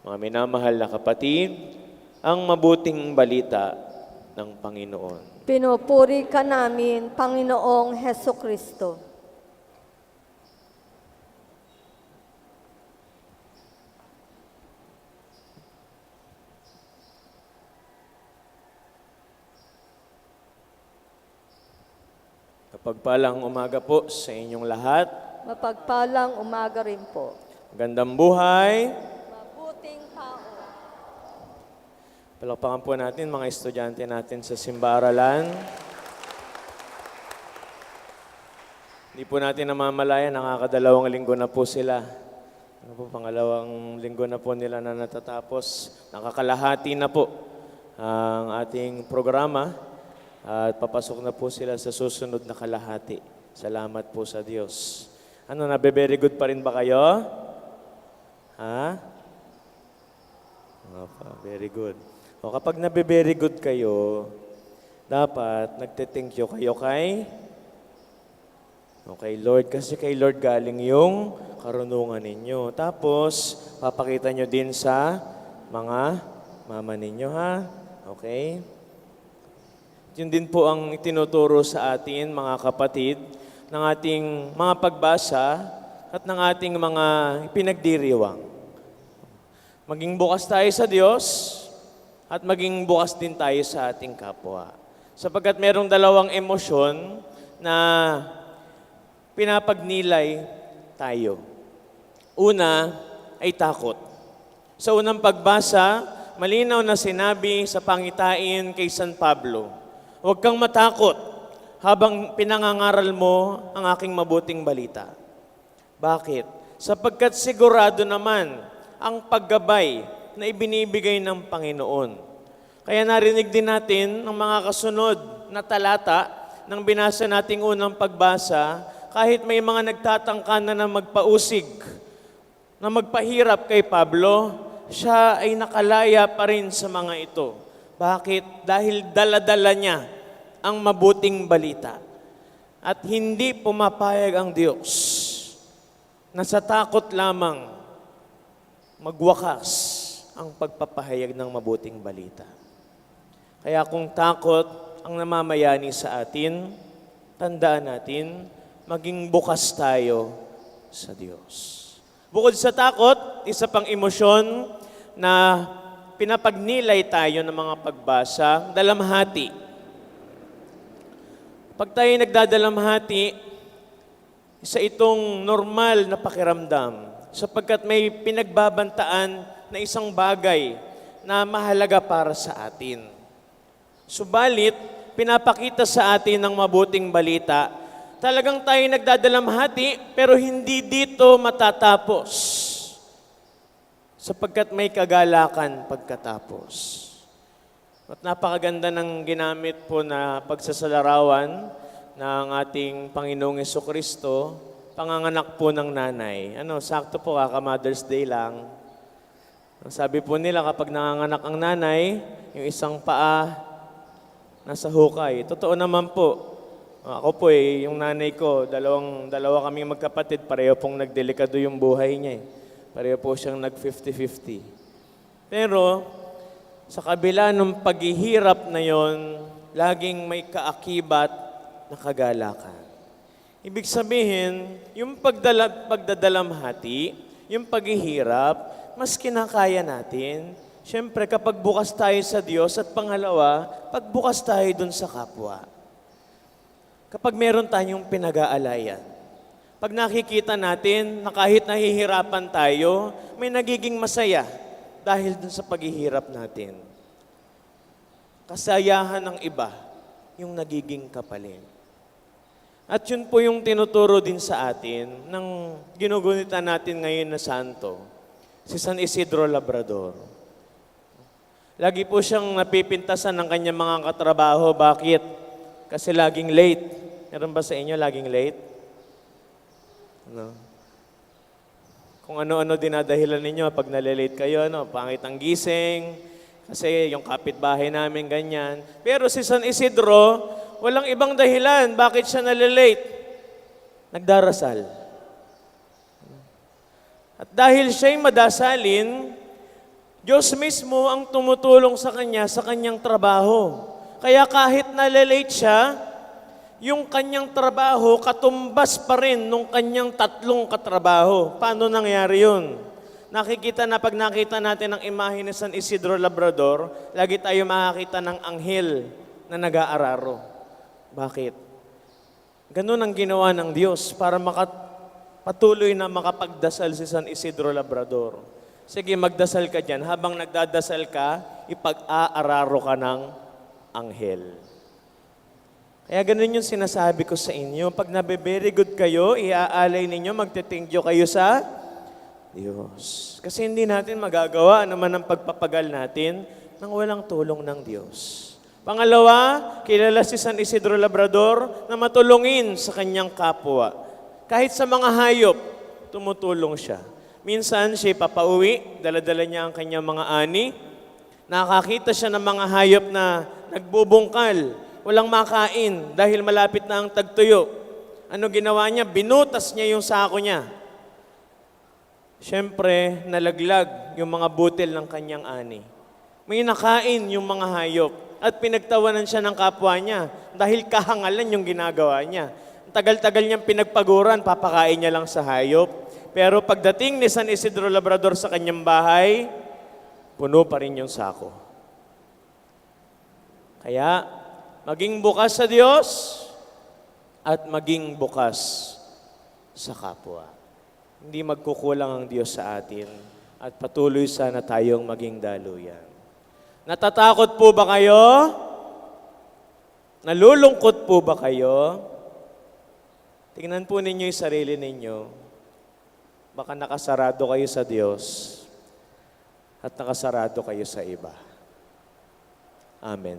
Mga minamahal na kapatid, ang mabuting balita ng Panginoon. Pinupuri ka namin, Panginoong Heso Kristo. Kapagpalang umaga po sa inyong lahat. Mapagpalang umaga rin po. Magandang buhay. Mabuting tao. Palakpakan po natin mga estudyante natin sa simbaaralan. Hindi po natin namamalayan, nakakadalawang linggo na po sila. Pangalawang linggo na po nila na natatapos. Nakakalahati na po ang ating programa at papasok na po sila sa susunod na kalahati. Salamat po sa Diyos. Ano, nabe-very good pa rin ba kayo? Ha? Very good. O kapag nabe-very good kayo, dapat nagte-thank you kayo kay Lord. Kasi kay Lord galing yung karunungan ninyo. Tapos, papakita nyo din sa mga mama ninyo, ha? Okay? Yun din po ang itinuturo sa atin, mga kapatid, ng ating mga pagbasa at ng ating mga pinagdiriwang. Maging bukas tayo sa Diyos at maging bukas din tayo sa ating kapwa. Sapagkat merong dalawang emosyon na pinapagnilay tayo. Una ay takot. Sa unang pagbasa, malinaw na sinabi sa pangitain kay San Pablo, huwag kang matakot habang pinangangaral mo ang aking mabuting balita. Bakit? Sapagkat sigurado naman ang paggabay na ibinibigay ng Panginoon. Kaya narinig din natin ang mga kasunod na talata ng binasa nating unang pagbasa, kahit may mga nagtatangka na magpausig, na magpahirap kay Pablo, siya ay nakalaya pa rin sa mga ito. Bakit? Dahil dala-dala niya ang mabuting balita. At hindi pumapayag ang Diyos na sa takot lamang magwakas ang pagpapahayag ng mabuting balita. Kaya kung takot ang namamayani sa atin, tandaan natin, maging bukas tayo sa Diyos. Bukod sa takot, isa pang emosyon na pinapagnilay tayo ng mga pagbasa, dalamhati. Pag tayo nagdadalamhati, isa itong normal na pakiramdam sapagkat may pinagbabantaan na isang bagay na mahalaga para sa atin. Subalit, pinapakita sa atin ng mabuting balita, talagang tayo nagdadalamhati pero hindi dito matatapos sapagkat may kagalakan pagkatapos. At napakaganda ng ginamit po na pagsasalarawan ng ating Panginoong Jesucristo, panganganak po ng nanay. Sakto po, kaka-Mother's Day lang. Sabi po nila kapag nanganganak ang nanay, yung isang paa nasa hukay. Totoo naman po. Ako po yung nanay ko, dalawa kaming magkapatid, pareho pong nagdelikado yung buhay niya. Pareho po siyang nag-50-50. Pero, sa kabila ng paghihirap na yon, laging may kaakibat na kagalakan. Ibig sabihin, yung pagdadalamhati, yung paghihirap, mas kinakaya natin. Siyempre, kapag bukas tayo sa Diyos at pangalawa, pagbukas tayo dun sa kapwa. Kapag meron tayong pinag-aalayan, pag nakikita natin na kahit nahihirapan tayo, may nagiging masaya dahil dun sa paghihirap natin. Kasayahan ng iba, yung nagiging kapalit. At yun po yung tinuturo din sa atin ng ginugunita natin ngayon na santo, si San Isidro Labrador. Lagi po siyang napipintasan ng kanyang mga katrabaho. Bakit? Kasi laging late. Meron ba sa inyo laging late? Kung ano-ano dinadahilan ninyo pag nalilate kayo, pangit ang gising, kasi yung kapitbahay namin ganyan. Pero si San Isidro, walang ibang dahilan bakit siya nalilate. Nagdarasal. At dahil siya'y madasalin, Diyos mismo ang tumutulong sa kanya sa kanyang trabaho. Kaya kahit nalilate siya, yung kanyang trabaho katumbas pa rin nung kanyang 3 katrabaho. Paano nangyari yun? Nakikita na pag nakita natin ang imahe ni San Isidro Labrador, lagi tayo makakita ng anghel na nag-aararo. Bakit? Ganun ang ginawa ng Diyos para patuloy na makapagdasal si San Isidro Labrador. Sige, magdasal ka dyan. Habang nagdadasal ka, ipag-aararo ka ng anghel. Kaya ganun yung sinasabi ko sa inyo. Pag nabe-very good kayo, iaalay ninyo, magte-thank you kayo sa Diyos. Kasi hindi natin magagawa naman ang pagpapagal natin nang walang tulong ng Diyos. Pangalawa, kilala si San Isidro Labrador na matulungin sa kanyang kapwa. Kahit sa mga hayop, tumutulong siya. Minsan, siya papauwi, dala-dala niya ang kanyang mga ani. Nakakita siya ng mga hayop na nagbubungkal, walang makain dahil malapit na ang tagtuyo. Ano ginawa niya? Binutas niya yung sako niya. Siyempre, nalaglag yung mga butil ng kanyang ani. May nakain yung mga hayop at pinagtawanan siya ng kapwa niya dahil kahangalan yung ginagawa niya. Tagal-tagal niyang pinagpaguran, papakain niya lang sa hayop. Pero pagdating ni San Isidro Labrador sa kanyang bahay, puno pa rin yung sako. Kaya, maging bukas sa Diyos at maging bukas sa kapwa. Hindi magkukulang ang Diyos sa atin at patuloy sana tayong maging daluyan. Natatakot po ba kayo? Nalulungkot po ba kayo? Tingnan po ninyo yung sarili ninyo. Baka nakasarado kayo sa Diyos at nakasarado kayo sa iba. Amen.